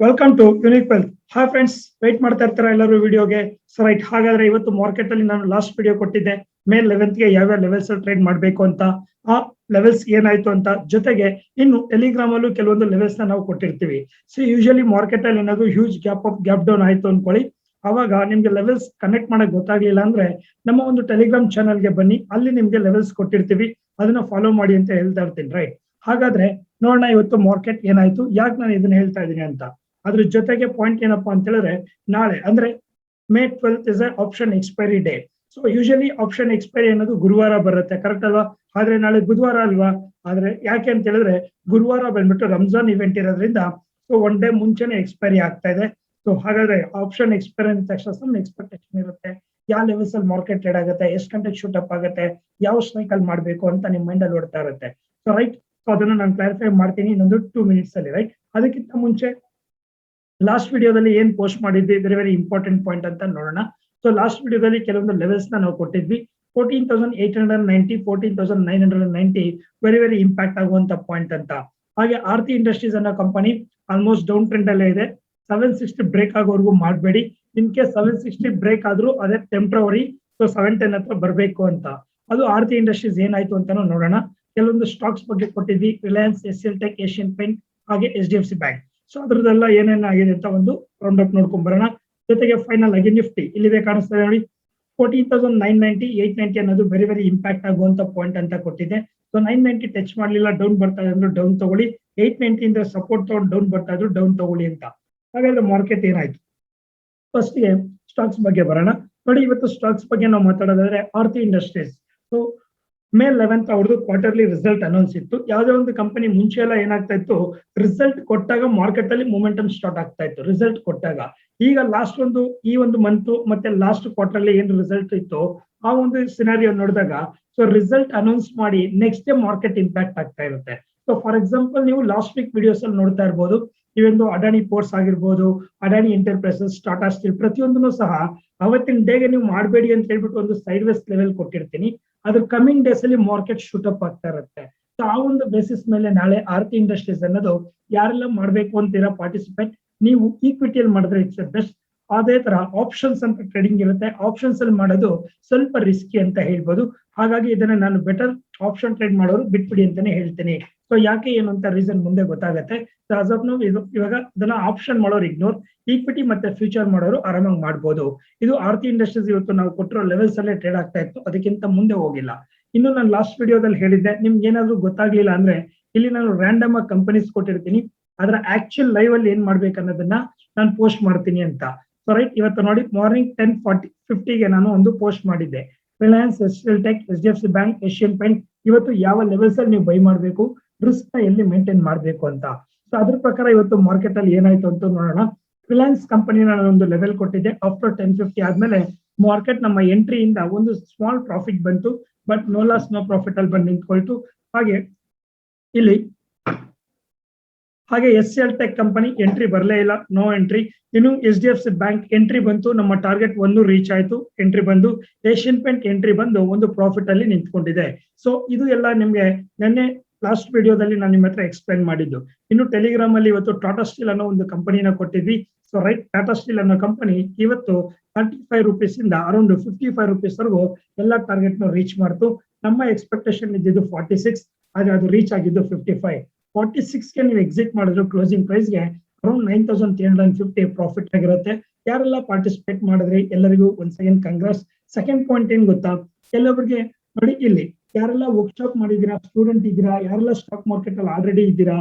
Welcome to Unique Wealth. Hi friends, wait ಮಾಡ್ತಾ ಇರ್ತಾರೆ ಎಲ್ಲರೂ ವಿಡಿಯೋಗೆ. ಸೊ ರೈಟ್, ಹಾಗಾದ್ರೆ ಇವತ್ತು ಮಾರ್ಕೆಟ್ ಅಲ್ಲಿ ನಾನು ಲಾಸ್ಟ್ ವಿಡಿಯೋ ಕೊಟ್ಟಿದ್ದೆ ಮೇ 11th ಗೆ ಯಾವ್ಯಾವ ಲೆವೆಲ್ಸ್ ಅಲ್ಲಿ ಟ್ರೇಡ್ ಮಾಡಬೇಕು ಅಂತ. ಆ ಲೆವೆಲ್ಸ್ ಏನಾಯ್ತು ಅಂತ, ಜೊತೆಗೆ ಇನ್ನು ಟೆಲಿಗ್ರಾಮ್ ಅಲ್ಲೂ ಕೆಲವೊಂದು ಲೆವೆಲ್ಸ್ ನಾವು ಕೊಟ್ಟಿರ್ತೀವಿ. ಸೊ ಯೂಶಲಿ ಮಾರ್ಕೆಟ್ ಅಲ್ಲಿ ಏನಾದ್ರು ಹ್ಯೂಜ್ ಗ್ಯಾಪ್ ಡೌನ್ ಆಯ್ತು ಅನ್ಕೊಳ್ಳಿ, ಅವಾಗ ನಿಮ್ಗೆ ಲೆವೆಲ್ಸ್ ಕನೆಕ್ಟ್ ಮಾಡಕ್ ಗೊತ್ತಾಗ್ಲಿಲ್ಲ ಅಂದ್ರೆ ನಮ್ಮ ಒಂದು ಟೆಲಿಗ್ರಾಮ್ ಚಾನಲ್ಗೆ ಬನ್ನಿ, ಅಲ್ಲಿ ನಿಮ್ಗೆ ಲೆವೆಲ್ಸ್ ಕೊಟ್ಟಿರ್ತೀವಿ, ಅದನ್ನ ಫಾಲೋ ಮಾಡಿ ಅಂತ ಹೇಳ್ತಾ ಇರ್ತೀನಿ. ರೈಟ್, ಹಾಗಾದ್ರೆ ನೋಡೋಣ ಇವತ್ತು ಮಾರ್ಕೆಟ್ ಏನಾಯ್ತು, ಯಾಕೆ ನಾನು ಇದನ್ನ ಹೇಳ್ತಾ ಇದ್ದೀನಿ ಅಂತ. ಅದ್ರ ಜೊತೆಗೆ ಪಾಯಿಂಟ್ ಏನಪ್ಪಾ ಅಂತ ಹೇಳಿದ್ರೆ, ನಾಳೆ ಅಂದ್ರೆ May 12th is option expiry day. So usually option expiry ಅನ್ನೋದು ಗುರುವಾರ ಬರುತ್ತೆ, ಕರೆಕ್ಟ್ ಅಲ್ವಾ? ಆದ್ರೆ ನಾಳೆ ಬುಧವಾರ ಅಲ್ವಾ? ಆದ್ರೆ ಯಾಕೆ ಅಂತ ಹೇಳಿದ್ರೆ ಗುರುವಾರ ಬಂದ್ಬಿಟ್ಟು ರಂಜಾನ್ ಇವೆಂಟ್ ಇರೋದ್ರಿಂದ ಸೊ ಒನ್ ಡೇ ಮುಂಚೆನೆ ಎಕ್ಸ್ಪೈರಿ ಆಗ್ತಾ ಇದೆ. ಸೊ ಹಾಗಾದ್ರೆ ಆಪ್ಷನ್ ಎಕ್ಸ್ಪೈರಿ ಅಂದ ತಕ್ಷಣ ಎಕ್ಸ್ಪೆಕ್ಟೇಷನ್ ಇರುತ್ತೆ, ಯಾವ ಲೆವೆಲ್ಸ್ ಅಲ್ಲಿ ಮಾರ್ಕೆಟ್ ಟ್ರೇಡ್ ಆಗುತ್ತೆ, ಎಷ್ಟು ಗಂಟೆಗೆ ಶೂಟ್ ಅಪ್ ಆಗುತ್ತೆ, ಯಾವ ಸ್ಟ್ರೈಕ್ ಅಲ್ಲಿ ಮಾಡ್ಬೇಕು ಅಂತ ನಿಮ್ ಮೈಂಡ್ ಅಲ್ಲಿ ಓಡ್ತಾ ಇರುತ್ತೆ. ಸೊ ರೈಟ್, ಸೊ ಅದನ್ನ ನಾನು ಕ್ಲಾರಿಫೈ ಮಾಡ್ತೀನಿ ಇನ್ನೊಂದು 2 minutes ಅಲ್ಲಿ. ರೈಟ್, ಅದಕ್ಕಿಂತ ಮುಂಚೆ ಲಾಸ್ಟ್ ವಿಡಿಯೋದಲ್ಲಿ ಏನ್ ಪೋಸ್ಟ್ ಮಾಡಿದ್ವಿ, ವೆರಿ ವೆರಿ ಇಂಪಾರ್ಟೆಂಟ್ ಪಾಯಿಂಟ್ ಅಂತ ನೋಡೋಣ. ಸೊ ಲಾಸ್ಟ್ ವಿಡಿಯೋದಲ್ಲಿ ಕೆಲವೊಂದು ಲೆವೆಲ್ಸ್ ನಾವು ಕೊಟ್ಟಿದ್ವಿ. 14,890, 14,990 ವೆರಿ ವೆರಿ ಇಂಪ್ಯಾಕ್ಟ್ ಆಗುವಂತ ಪಾಯಿಂಟ್ ಅಂತ. ಹಾಗೆ ಆರ್ತಿ ಇಂಡಸ್ಟ್ರೀಸ್ ಅನ್ನೋ ಕಂಪನಿ ಆಲ್ಮೋಸ್ಟ್ ಡೌನ್ ಟ್ರೆಂಡ್ ಅಲ್ಲೇ ಇದೆ. 760 ಬ್ರೇಕ್ ಆಗೋವರೆಗೂ ಮಾಡಬೇಡಿ. ಇನ್ ಕೇಸ್ 760 ಬ್ರೇಕ್ ಆದ್ರೂ ಅದೇ ಟೆಂಪ್ರವರಿ. ಸೊ 710 ಹತ್ರ ಬರಬೇಕು ಅಂತ. ಅದು ಆರ್ತಿ ಇಂಡಸ್ಟ್ರೀಸ್ ಏನಾಯ್ತು ಅಂತಾನು ನೋಡೋಣ. ಕೆಲವೊಂದು ಸ್ಟಾಕ್ಸ್ ಬಗ್ಗೆ ಕೊಟ್ಟಿದ್ವಿ, Reliance, SL Tech, Asian Paint, ಹಾಗೆ HDFC ಬ್ಯಾಂಕ್. ಸೊ ಅದ್ರದ್ದೆಲ್ಲ ಏನೇನಾಗಿದೆ ಅಂತ ಒಂದು ರೌಂಡ್ ಅಪ್ ನೋಡ್ಕೊಂಡ್ ಬರೋಣ. ಜೊತೆಗೆ ಫೈನಲ್ ಆಗಿ ನಿಫ್ಟಿ ಇಲ್ಲಿದೆ, ಕಾಣಿಸ್ತದೆ ನೋಡಿ. 14,990, 890 ಅನ್ನೋದು ವೆರಿ ವೆರಿ ಇಂಪ್ಯಾಕ್ಟ್ ಆಗುವಂತ ಪಾಯಿಂಟ್ ಅಂತ ಕೊಟ್ಟಿದೆ. ಸೊ 990 ಟಚ್ ಮಾಡ್ಲಿಲ್ಲ, ಡೌನ್ ಬರ್ತಾ ಇದ್ರು ಡೌನ್ ತಗೊಳ್ಳಿ. 890 ಇಂದ ಸಪೋರ್ಟ್ ತಗೊಂಡು ಡೌನ್ ಬರ್ತಾ ಇದ್ರು ಡೌನ್ ತಗೊಳ್ಳಿ ಅಂತ. ಹಾಗಾದ್ರೆ ಮಾರ್ಕೆಟ್ ಏನಾಯ್ತು, ಫಸ್ಟ್ ಗೆ ಸ್ಟಾಕ್ಸ್ ಬಗ್ಗೆ ಬರೋಣ. ನೋಡಿ, ಇವತ್ತು ಸ್ಟಾಕ್ಸ್ ಬಗ್ಗೆ ನಾವು ಮಾತಾಡೋದಾದ್ರೆ ಆರ್ತಿ ಇಂಡಸ್ಟ್ರೀಸ್. ಸೊ ಮೇ 11th ಅವ್ರದ್ದು ಕ್ವಾರ್ಟರ್ಲಿ ರಿಸಲ್ಟ್ ಅನೌನ್ಸ್ ಇತ್ತು. ಯಾವುದೇ ಒಂದು ಕಂಪನಿ ಮುಂಚೆ ಎಲ್ಲ ಏನಾಗ್ತಾ ಇತ್ತು, ರಿಸಲ್ಟ್ ಕೊಟ್ಟಾಗ ಮಾರ್ಕೆಟ್ ಅಲ್ಲಿ ಮೊಮೆಂಟಮ್ ಸ್ಟಾರ್ಟ್ ಆಗ್ತಾ ಇತ್ತು ರಿಸಲ್ಟ್ ಕೊಟ್ಟಾಗ. ಈಗ ಲಾಸ್ಟ್ ಈ ಒಂದು ಮಂತ್ ಮತ್ತೆ ಲಾಸ್ಟ್ ಕ್ವಾರ್ಟರ್ ಅಲ್ಲಿ ಏನ್ ರಿಸಲ್ಟ್ ಇತ್ತು, ಆ ಒಂದು ಸಿನಾರಿಯೋ ನೋಡಿದಾಗ ಸೊ ರಿಸಲ್ಟ್ ಅನೌನ್ಸ್ ಮಾಡಿ ನೆಕ್ಸ್ಟ್ ಡೇ ಮಾರ್ಕೆಟ್ ಇಂಪ್ಯಾಕ್ಟ್ ಆಗ್ತಾ ಇರುತ್ತೆ. ಸೊ ಫಾರ್ ಎಕ್ಸಾಂಪಲ್, ನೀವು ಲಾಸ್ಟ್ ವೀಕ್ ವಿಡಿಯೋಸ್ ಅಲ್ಲಿ ನೋಡ್ತಾ ಇರ್ಬೋದು, ಇವೊಂದು ಅಡಾನಿ ಪೋರ್ಟ್ಸ್ ಆಗಿರ್ಬೋದು, ಅಡಾನಿ ಎಂಟರ್ಪ್ರೈಸಸ್, ಟಾಟಾ ಸ್ಟೀಲ್, ಪ್ರತಿಯೊಂದನ್ನು ಸಹ ಅವತ್ತಿನ ಡೇಗೆ ನೀವು ಮಾಡಬೇಡಿ ಅಂತ ಹೇಳ್ಬಿಟ್ಟು ಒಂದು ಸೈಡ್ ವೇಸ್ ಲೆವೆಲ್ ಕೊಟ್ಟಿರ್ತೀನಿ. ಅದ್ರ ಕಮಿಂಗ್ ಡೇಸ್ ಅಲ್ಲಿ ಮಾರ್ಕೆಟ್ ಶೂಟ್ ಅಪ್ ಆಗ್ತಾ ಇರುತ್ತೆ. ಸೊ ಆ ಒಂದು ಬೇಸಿಸ್ ಮೇಲೆ ನಾಳೆ ಆರ್ತಿ ಇಂಡಸ್ಟ್ರೀಸ್ ಅನ್ನೋದು ಯಾರೆಲ್ಲ ಮಾಡ್ಬೇಕು ಅಂತೀರಾ ಪಾರ್ಟಿಸಿಪೇಟ್, ನೀವು ಈಕ್ವಿಟಿಯಲ್ಲಿ ಮಾಡಿದ್ರೆ ಇಟ್ಸ್ ಬೆಸ್ಟ್. ಅದೇ ತರ ಆಪ್ಷನ್ಸ್ ಅಂತ ಟ್ರೇಡಿಂಗ್ ಇರುತ್ತೆ, ಆಪ್ಷನ್ಸ್ ಅಲ್ಲಿ ಮಾಡೋದು ಸ್ವಲ್ಪ ರಿಸ್ಕಿ ಅಂತ ಹೇಳ್ಬೋದು. ಹಾಗಾಗಿ ಇದನ್ನ ನಾನು ಬೆಟರ್ ಆಪ್ಷನ್ ಟ್ರೇಡ್ ಮಾಡೋರು ಬಿಟ್ಬಿಡಿ ಅಂತಾನೆ ಹೇಳ್ತೀನಿ. ಸೊ ಯಾಕೆ ಏನು ಅಂತ ರೀಸನ್ ಮುಂದೆ ಗೊತ್ತಾಗತ್ತೆ. ಸೊ ಆಸ್ ಆಫ್ ನೌ ಇವಾಗ ಇದನ್ನ ಆಪ್ಷನ್ ಮಾಡೋರು ಇಗ್ನೋರ್, ಈಕ್ವಿಟಿ ಮತ್ತೆ ಫ್ಯೂಚರ್ ಮಾಡೋರು ಆರಾಮಾಗಿ ಮಾಡ್ಬೋದು. ಇದು ಆರ್ತಿ ಇಂಡಸ್ಟ್ರೀಸ್ ಇವತ್ತು ನಾವು ಕೊಟ್ಟಿರೋ ಲೆವೆಲ್ಸ್ ಅಲ್ಲೇ ಟ್ರೇಡ್ ಆಗ್ತಾ ಇತ್ತು, ಅದಕ್ಕಿಂತ ಮುಂದೆ ಹೋಗಿಲ್ಲ. ಇನ್ನು ನಾನು ಲಾಸ್ಟ್ ವಿಡಿಯೋದಲ್ಲಿ ಹೇಳಿದ್ದೆ, ನಿಮ್ಗೆ ಏನಾದ್ರು ಗೊತ್ತಾಗ್ಲಿಲ್ಲ ಅಂದ್ರೆ ಇಲ್ಲಿ ನಾನು ರ್ಯಾಂಡಮ್ ಆಗಿ ಕಂಪನೀಸ್ ಕೊಟ್ಟಿರ್ತೀನಿ, ಅದರ ಆಕ್ಚುಯಲ್ ಲೈವ್ ಅಲ್ಲಿ ಏನ್ ಮಾಡ್ಬೇಕು ಅನ್ನೋದನ್ನ ನಾನು ಪೋಸ್ಟ್ ಮಾಡ್ತೀನಿ ಅಂತ. ಸೊ ರೈಟ್, ಇವತ್ತು ನೋಡಿ ಮಾರ್ನಿಂಗ್ 10:50 ನಾನು ಒಂದು ಪೋಸ್ಟ್ ಮಾಡಿದ್ದೆ. Reliance, SL Tech, HDFC bank, Asian Paint ಇವತ್ತು ಯಾವ ಲೆವೆಲ್ಸ್ ಅಲ್ಲಿ ನೀವು ಬೈ ಮಾಡಬೇಕು, ರಿಸ್ಕ್ ನ ಎಲ್ಲಿ ಮೇಂಟೈನ್ ಮಾಡಬೇಕು ಅಂತ. ಸೊ ಅದ್ರ ಪ್ರಕಾರ ಇವತ್ತು ಮಾರ್ಕೆಟ್ ಅಲ್ಲಿ ಏನಾಯ್ತು ಅಂತ ನೋಡೋಣ. ರಿಲಯನ್ಸ್ ಕಂಪನಿ ನಾನು ಒಂದು ಲೆವೆಲ್ ಕೊಟ್ಟಿದ್ದೆ, ಆಫ್ಟರ್ 10:50 ಆದ್ಮೇಲೆ ಮಾರ್ಕೆಟ್ ನಮ್ಮ ಎಂಟ್ರಿಯಿಂದ ಒಂದು ಸ್ಮಾಲ್ ಪ್ರಾಫಿಟ್ ಬಂತು, but no loss no profit ಅಲ್ಲಿ ಬಂದು ನಿಂತ್ಕೊಳ್ತು. ಹಾಗೆ ಎಸ್ಎಲ್ ಟೆಕ್ ಕಂಪನಿ ಎಂಟ್ರಿ ಬರಲೇ ಇಲ್ಲ, ನೋ ಎಂಟ್ರಿ. ಇನ್ನು HDFC ಬ್ಯಾಂಕ್ ಎಂಟ್ರಿ ಬಂತು, ನಮ್ಮ ಟಾರ್ಗೆಟ್ 1 ರೀಚ್ ಆಯ್ತು, ಎಂಟ್ರಿ ಬಂದು. ಏಷ್ಯನ್ ಪೇಂಟ್ ಎಂಟ್ರಿ ಬಂದು ಒಂದು ಪ್ರಾಫಿಟ್ ಅಲ್ಲಿ ನಿಂತ್ಕೊಂಡಿದೆ. ಸೊ ಇದು ಎಲ್ಲ ನಿಮ್ಗೆ ನೆನ್ನೆ ಲಾಸ್ಟ್ ವಿಡಿಯೋದಲ್ಲಿ ನಾನು ನಿಮ್ಮ ಹತ್ರ ಎಕ್ಸ್ಪ್ಲೈನ್ ಮಾಡಿದ್ದು. ಇನ್ನು ಟೆಲಿಗ್ರಾಮ್ ಅಲ್ಲಿ ಇವತ್ತು ಟಾಟಾ ಸ್ಟೀಲ್ ಅನ್ನೋ ಒಂದು ಕಂಪನಿನ ಕೊಟ್ಟಿದ್ವಿ. ಸೊ ರೈಟ್, ಟಾಟಾ ಸ್ಟೀಲ್ ಅನ್ನೋ ಕಂಪನಿ ಇವತ್ತು 35 rupees ಇಂದ ಅರೌಂಡ್ 55 rupees ವರೆಗೂ ಎಲ್ಲ ಟಾರ್ಗೆಟ್ ನ ರೀಚ್ ಮಾಡ್ತು. ನಮ್ಮ ಎಕ್ಸ್ಪೆಕ್ಟೇಷನ್ ಇದ್ದಿದ್ದು 46, ಆದ್ರೆ ಅದು ರೀಚ್ ಆಗಿದ್ದು 55. 46 ಗೆ ನೀವು ಎಕ್ಸಿಟ್ ಮಾಡಿದ್ರು ಕ್ಲೋಸಿಂಗ್ ಪ್ರೈಸ್ ಗೆ ಅರೌಂಡ್ 9,350 ಪ್ರಾಫಿಟ್ ಆಗಿರುತ್ತೆ. ಯಾರೆಲ್ಲ ಪಾರ್ಟಿಸಿಪೇಟ್ ಮಾಡಿದ್ರಿ ಎಲ್ಲರಿಗೂ ಒಂದ್ ಸೆಕೆಂಡ್ ಕಂಗ್ರಾಸ್. ಸೆಕೆಂಡ್ ಪಾಯಿಂಟ್ ಏನ್ ಗೊತ್ತಾ, ಕೆಲವರಿಗೆ ನೋಡಿ, ಇಲ್ಲಿ ಯಾರೆಲ್ಲ ವರ್ಕ್ಶಾಪ್ ಮಾಡಿದೀರಾ, ಸ್ಟೂಡೆಂಟ್ ಇದ್ದೀರಾ, ಯಾರೆಲ್ಲ ಸ್ಟಾಕ್ ಮಾರ್ಕೆಟ್ ಅಲ್ಲಿ ಆಲ್ರೆಡಿ ಇದ್ದೀರಾ,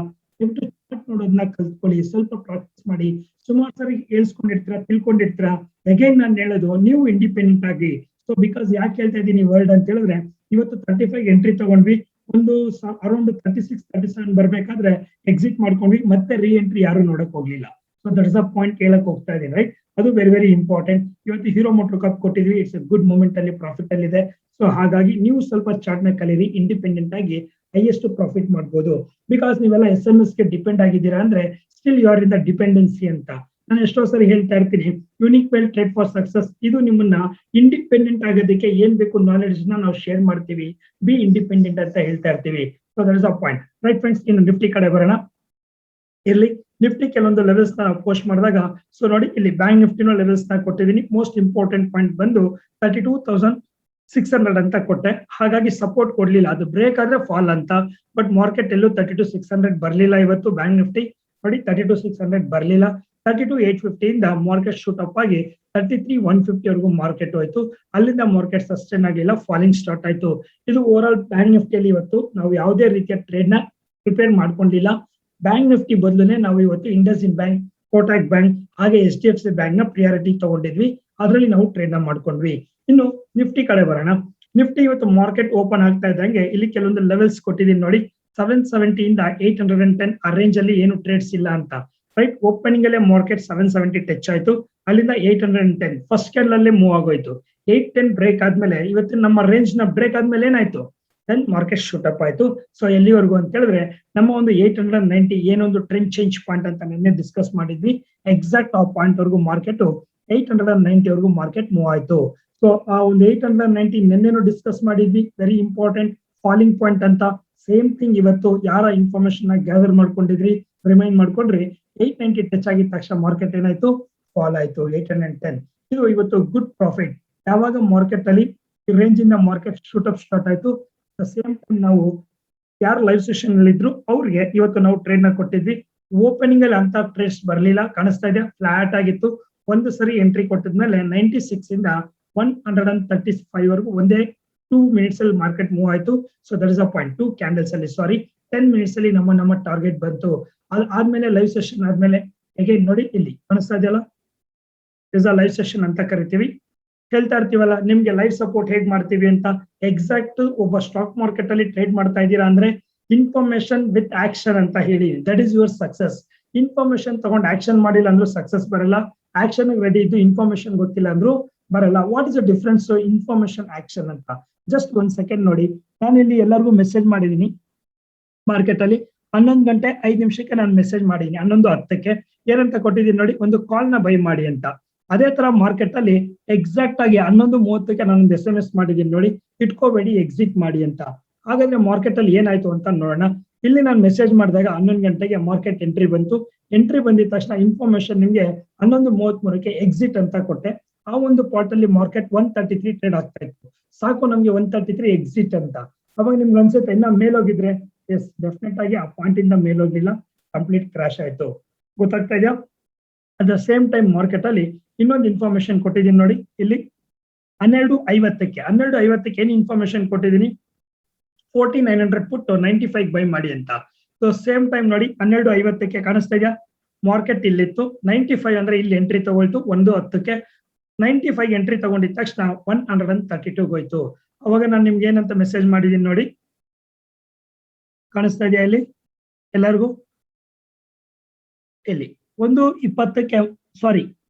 ನೋಡೋದನ್ನ ಕಲ್ತ್ಕೊಳ್ಳಿ, ಸ್ವಲ್ಪ ಪ್ರಾಕ್ಟೀಸ್ ಮಾಡಿ. ಸುಮಾರು ಸರಿ ಹೇಳ್ಸ್ಕೊಂಡಿರ್ತೀರಾ, ತಿಳ್ಕೊಂಡಿರ್ತೀರಾ. ಅಗೈನ್ ನಾನು ಹೇಳೋದು, ನೀವು ಇಂಡಿಪೆಂಡೆಂಟ್ ಆಗಿ. ಸೊ ಬಿಕಾಸ್ ಯಾಕೆ ಹೇಳ್ತಾ ಇದ್ದೀನಿ ವರ್ಲ್ಡ್ ಅಂತ ಹೇಳಿದ್ರೆ, ಇವತ್ತು 35 ಎಂಟ್ರಿ ತಗೊಂಡ್ವಿ, ಒಂದು ಅರೌಂಡ್ 36-37 ಬರ್ಬೇಕಾದ್ರೆ ಎಕ್ಸಿಟ್ ಮಾಡ್ಕೊಂಡ್ವಿ, ಮತ್ತೆ ರೀ ಎಂಟ್ರಿ ಯಾರು ನೋಡಕ್ ಹೋಗ್ಲಿಲ್ಲ. So that is a point ಹೇಳಕ್ ಹೋಗ್ತಾ ಇದೀನಿ. ರೈಟ್, ಅದು ವೆರಿ ವೆರಿ ಇಂಪಾರ್ಟೆಂಟ್. ಇವತ್ತು ಹೀರೋ ಮೋಟರ್ ಕಪ್ ಕೊಟ್ಟಿದ್ವಿ, ಇಟ್ಸ್ ಎ ಗುಡ್ ಮೂಮೆಂಟ್ ಅಲ್ಲಿ ಪ್ರಾಫಿಟ್ ಅಲ್ಲಿ ಇದೆ. ಸೊ ಹಾಗಾಗಿ ನೀವು ಸ್ವಲ್ಪ ಚಾರ್ಟ್ ನ ಕಲೀರಿ, ಇಂಡಿಪೆಂಡೆಂಟ್ ಆಗಿ ಹೈಯೆಸ್ಟ್ ಪ್ರಾಫಿಟ್ ಮಾಡ್ಬೋದು. ಬಿಕಾಸ್ ನೀವೆಲ್ಲ SMS ಗೆ ಡಿಪೆಂಡ್ ಆಗಿದ್ದೀರಾ ಅಂದ್ರೆ still you are in the dependency ಅಂತ. ನಾನು ಎಷ್ಟೋ ಸರಿ ಹೇಳ್ತಾ ಇರ್ತೀನಿ, Unique Wealth trade for success, ಇದು ನಿಮ್ಮನ್ನ ಇಂಡಿಪೆಂಡೆಂಟ್ ಆಗೋದಕ್ಕೆ ಏನ್ ಬೇಕು ನಾಲೆಡ್ಜ್ ನ ನಾವು ಶೇರ್ ಮಾಡ್ತೀವಿ. ಬಿ ಇಂಡಿಪೆಂಡೆಂಟ್ ಅಂತ ಹೇಳ್ತಾ ಇರ್ತೀವಿ. So that is a point. Right friends, ಇನ್ನು ನಿಫ್ಟಿ ಕಡೆ ಬರೋಣ. ಇರ್ಲಿ, ನಿಫ್ಟಿ ಕೆಲವೊಂದು ಲೆವೆಲ್ಸ್ ನ ಪೋಸ್ಟ್ ಮಾಡಿದಾಗ ಸೊ ನೋಡಿ ಇಲ್ಲಿ ಬ್ಯಾಂಕ್ ನಿಫ್ಟಿನ ಲೆವೆಲ್ಸ್ ನ ಕೊಟ್ಟಿದ್ದೀನಿ. ಮೋಸ್ಟ್ ಇಂಪಾರ್ಟೆಂಟ್ ಪಾಯಿಂಟ್ ಬಂದು 32,600 ಅಂತ ಕೊಟ್ಟೆ. ಹಾಗಾಗಿ ಸಪೋರ್ಟ್ ಕೊಡ್ಲಿಲ್ಲ, ಅದು ಬ್ರೇಕ್ ಆದ್ರೆ ಫಾಲ್ ಅಂತ. ಬಟ್ ಮಾರ್ಕೆಟ್ ಎಲ್ಲೂ 32,600 ಬರ್ಲಿಲ್ಲ ಇವತ್ತು. ಬ್ಯಾಂಕ್ ನಿಫ್ಟಿ ನೋಡಿ 32,600 ಬರ್ಲಿಲ್ಲ. 32,850 ಇಂದ ಮಾರ್ಕೆಟ್ ಶೂಟ್ ಅಪ್ ಆಗಿ 33,150 ವರೆಗೂ ಮಾರ್ಕೆಟ್ ಹೋಯ್ತು. ಅಲ್ಲಿಂದ ಮಾರ್ಕೆಟ್ ಸಸ್ಟೈನ್ ಆಗಿಲ್ಲ, ಫಾಲಿಂಗ್ ಸ್ಟಾರ್ಟ್ ಆಯ್ತು. ಇದು ಓವರ್ ಆಲ್ ಬ್ಯಾಂಕ್ ನಿಫ್ಟಿಯಲ್ಲಿ ಇವತ್ತು ನಾವು ಯಾವುದೇ ರೀತಿಯ ಟ್ರೇಡ್ ನ ಪ್ರಿಪೇರ್ ಮಾಡ್ಕೊಂಡಿಲ್ಲ. ಬ್ಯಾಂಕ್ ನಿಫ್ಟಿ ಬದಲನೆ ನಾವು ಇವತ್ತು ಇಂಡಸ್ಇಂಡ್ ಬ್ಯಾಂಕ್, ಕೋಟಕ್ ಬ್ಯಾಂಕ್ ಹಾಗೆ HDFC ಬ್ಯಾಂಕ್ ನ ಪ್ರಿಯಾರಿಟಿ ತಗೊಂಡಿದ್ವಿ. ಅದರಲ್ಲಿ ನಾವು ಟ್ರೇಡ್ ನ ಮಾಡ್ಕೊಂಡ್ವಿ. ಇನ್ನು ನಿಫ್ಟಿ ಕಡೆ ಬರೋಣ. ನಿಫ್ಟಿ ಇವತ್ತು ಮಾರ್ಕೆಟ್ ಓಪನ್ ಆಗ್ತಾ ಇದ್ದಂಗೆ ಇಲ್ಲಿ ಕೆಲವೊಂದು ಲೆವೆಲ್ಸ್ ಕೊಟ್ಟಿದ್ದೀನಿ ನೋಡಿ. 770 ಇಂದ 810 ಆ ರೇಂಜ್ ಅಲ್ಲಿ ಏನು ಟ್ರೇಡ್ಸ್ ಇಲ್ಲ ಅಂತ. ರೈಟ್, ಓಪನಿಂಗ್ ಅಲ್ಲೇ ಮಾರ್ಕೆಟ್ 770 ಟಚ್ ಆಯ್ತು. ಅಲ್ಲಿಂದ 810 ಫಸ್ಟ್ ಕ್ಯಾಂಡಲ್ ಅಲ್ಲೇ ಮೂವ್ ಆಗೋಯ್ತು. 810 ಬ್ರೇಕ್ ಆದ್ಮೇಲೆ ಇವತ್ತು ನಮ್ಮ ರೇಂಜ್ ನ ಬ್ರೇಕ್ ಆದ್ಮೇಲೆ ಏನಾಯ್ತು, ದೆನ್ ಮಾರ್ಕೆಟ್ ಶೂಟ್ ಅಪ್ ಆಯ್ತು. ಸೊ ಎಲ್ಲಿವರೆಗೂ ಅಂತ ಹೇಳಿದ್ರೆ ನಮ್ಮ ಒಂದು 890 ಏನೊಂದು ಟ್ರೆಂಡ್ ಚೇಂಜ್ ಪಾಯಿಂಟ್ ಅಂತ ನಿನ್ನೆ ಡಿಸ್ಕಸ್ ಮಾಡಿದ್ವಿ. ಎಕ್ಸಾಕ್ಟ್ ಆ ಪಾಯಿಂಟ್ ವರೆಗೂ ಮಾರ್ಕೆಟ್ 890 ವರೆಗೂ ಮಾರ್ಕೆಟ್ ಮೂವ್ ಆಯ್ತು. ಸೊ ಆ ಒಂದು 890 ನಿನ್ನೆನೂ ಡಿಸ್ಕಸ್ ಮಾಡಿದ್ವಿ, ವೆರಿ ಇಂಪಾರ್ಟೆಂಟ್ ಫಾಲಿಂಗ್ ಪಾಯಿಂಟ್ ಅಂತ. ಸೇಮ್ ಥಿಂಗ್ ಇವತ್ತು ಯಾರ ಇನ್ಫಾರ್ಮೇಶನ್ ನ ಗ್ಯಾದರ್ ಮಾಡ್ಕೊಂಡಿದ್ರಿ, ರಿಮೈಂಡ್ ಮಾಡ್ಕೊಂಡ್ರಿ, 890 ಟಚ್ ಆಗಿದ ತಕ್ಷಣ ಮಾರ್ಕೆಟ್ ಏನಾಯ್ತು, ಫಾಲ್ ಆಯ್ತು 810. ಇದು ಇವತ್ತು ಗುಡ್ ಪ್ರಾಫಿಟ್. ಯಾವಾಗ ಮಾರ್ಕೆಟ್ ಅಲ್ಲಿ ರೇಂಜ್ ಇಂದ ಮಾರ್ಕೆಟ್ ಶೂಟ್ ಅಪ್ ಸ್ಟಾರ್ಟ್ ಆಯ್ತು, ಸೇಮ್ ಟೈಮ್ ನಾವು ಯಾರು ಲೈವ್ ಸೆಷನ್ ಅಲ್ಲಿ ಇದ್ರು ಅವ್ರಿಗೆ ಇವತ್ತು ನಾವು ಟ್ರೇಡ್ ನ ಕೊಟ್ಟಿದ್ವಿ. ಓಪನಿಂಗ್ ಅಲ್ಲಿ ಅಂತ ಟ್ರೇಡ್ಸ್ ಬರ್ಲಿಲ್ಲ, ಕಾಣಿಸ್ತಾ ಇದೆ ಫ್ಲಾಟ್ ಆಗಿತ್ತು. ಒಂದು ಸರಿ ಎಂಟ್ರಿ ಕೊಟ್ಟಿದ್ಮೇಲೆ 96 ಇಂದ 135 ವರೆಗೂ ಒಂದೇ 2 ಮಿನಿಟ್ಸ್ ಅಲ್ಲಿ ಮಾರ್ಕೆಟ್ ಮೂವ್ ಆಯ್ತು. So that is a point. 2 candles ಅಲ್ಲಿ 10 ಮಿನಿಟ್ಸ್ ಅಲ್ಲಿ ನಮ್ಮ ಟಾರ್ಗೆಟ್ ಬಂತು. ಆದ್ಮೇಲೆ ಲೈವ್ ಸೆಷನ್ ಆದ್ಮೇಲೆ ಅಗೇನ್ ನೋಡಿ ಇಲ್ಲಿ ಕಾಣಿಸ್ತಾ ಇದೆಯಲ್ಲ, ಇಸ್ ಅ ಲೈವ್ ಸೆಷನ್ ಅಂತ ಕರಿತೀವಿ. ಹೇಳ್ತಾ ಇರ್ತೀವಲ್ಲ ನಿಮ್ಗೆ ಲೈವ್ ಸಪೋರ್ಟ್ ಹೇಗ್ ಮಾಡ್ತೀವಿ ಅಂತ. ಎಕ್ಸಾಕ್ಟ್ ಒಬ್ಬ ಸ್ಟಾಕ್ ಮಾರ್ಕೆಟ್ ಅಲ್ಲಿ ಟ್ರೇಡ್ ಮಾಡ್ತಾ ಇದ್ದೀರಾ ಅಂದ್ರೆ ಇನ್ಫಾರ್ಮೇಶನ್ ವಿತ್ ಆಕ್ಷನ್ ಅಂತ ಹೇಳಿ, that is your success. Information ತಗೊಂಡು ಆಕ್ಷನ್ ಮಾಡಿಲ್ಲ ಅಂದ್ರೂ ಸಕ್ಸಸ್ ಬರಲ್ಲ. ಆಕ್ಷನ್ ರೆಡಿ ಇದ್ದು ಇನ್ಫಾರ್ಮೇಶನ್ ಗೊತ್ತಿಲ್ಲ ಅಂದ್ರೂ ಬರಲ್ಲ. What is the difference information action ಅಂತ? ಜಸ್ಟ್ 1 ಸೆಕೆಂಡ್ ನೋಡಿ. ನಾನು ಇಲ್ಲಿ ಎಲ್ಲರಿಗೂ ಮೆಸೇಜ್ ಮಾಡಿದೀನಿ. ಮಾರ್ಕೆಟ್ ಅಲ್ಲಿ 11 ಗಂಟೆ 5 ನಿಮಿಷಕ್ಕೆ ನಾನು ಮೆಸೇಜ್ ಮಾಡಿದೀನಿ. 11:10ಕ್ಕೆ ಏನಂತ ಕೊಟ್ಟಿದ್ದೀನಿ ನೋಡಿ, ಒಂದು ಕಾಲ್ ನ ಬೈ ಮಾಡಿ ಅಂತ. ಅದೇ ತರ ಮಾರ್ಕೆಟ್ ಅಲ್ಲಿ ಎಕ್ಸಾಕ್ಟ್ ಆಗಿ 11:30ಕ್ಕೆ ನಾನು ಒಂದು SMS ಮಾಡಿದೀನಿ ನೋಡಿ, ಇಟ್ಕೋಬೇಡಿ ಎಕ್ಸಿಟ್ ಮಾಡಿ ಅಂತ. ಹಾಗಾದ್ರೆ ಮಾರ್ಕೆಟ್ ಅಲ್ಲಿ ಏನಾಯ್ತು ಅಂತ ನೋಡೋಣ. ಇಲ್ಲಿ ನಾನು ಮೆಸೇಜ್ ಮಾಡಿದಾಗ 11 ಗಂಟೆಗೆ ಮಾರ್ಕೆಟ್ ಎಂಟ್ರಿ ಬಂತು. ಎಂಟ್ರಿ ಬಂದಿದ ತಕ್ಷಣ ಇನ್ಫಾರ್ಮೇಶನ್ ನಿಮ್ಗೆ 11:33ಕ್ಕೆ ಎಕ್ಸಿಟ್ ಅಂತ ಕೊಟ್ಟೆ. ಆ ಒಂದು ಪಾರ್ಟ್ ಅಲ್ಲಿ ಮಾರ್ಕೆಟ್ 133 ಟ್ರೇಡ್ ಆಗ್ತಾ ಇತ್ತು. ಸಾಕು ನಮ್ಗೆ 133 ಎಕ್ಸಿಟ್ ಅಂತ. ಅವಾಗ ನಿಮ್ಗೆ ಅನ್ಸುತ್ತೆ ಇನ್ನ ಮೇಲೋಗಿದ್ರೆ, ಎಸ್ ಡೆಫಿನೆಟ್ ಆಗಿ ಆ ಪಾಯಿಂಟ್ ಇಂದ ಮೇಲೋಗಿಲ್ಲ, ಕಂಪ್ಲೀಟ್ ಕ್ರಾಶ್ ಆಯ್ತು. ಗೊತ್ತಾಗ್ತಾ ಇದೆಯಾ? At the same time market ಅಲ್ಲಿ ಇನ್ನೊಂದು ಇನ್ಫಾರ್ಮೇಶನ್ ಕೊಟ್ಟಿದ್ದೀನಿ ನೋಡಿ. ಇಲ್ಲಿ 12:50ಕ್ಕೆ ಏನ್ ಇನ್ಫಾರ್ಮೇಶನ್ ಕೊಟ್ಟಿದ್ದೀನಿ, 4900 ಪುಟ್ 95 ಬೈ ಮಾಡಿ ಅಂತ. ಸೊ ಸೇಮ್ ಟೈಮ್ ನೋಡಿ 12:50ಕ್ಕೆ ಕಾಣಿಸ್ತಾ ಇದೆಯಾ, ಮಾರ್ಕೆಟ್ ಇಲ್ಲಿತ್ತು. 95 ಅಂದ್ರೆ ಇಲ್ಲಿ ಎಂಟ್ರಿ ತಗೊಳ್ತು 1:10ಕ್ಕೆ. 95 ಎಂಟ್ರಿ ತಗೊಂಡಿದ ತಕ್ಷಣ 132 ಹೋಯ್ತು. ಅವಾಗ ನಾನು ನಿಮ್ಗೆ ಏನಂತ ಮೆಸೇಜ್ ಮಾಡಿದೀನಿ ನೋಡಿ, ಕಾಣಿಸ್ತಾ ಇದೆಯಾ ಇಲ್ಲಿ ಎಲ್ಲರಿಗೂ? ಇಲ್ಲಿ 1:20ಕ್ಕೆ ಸಾರಿ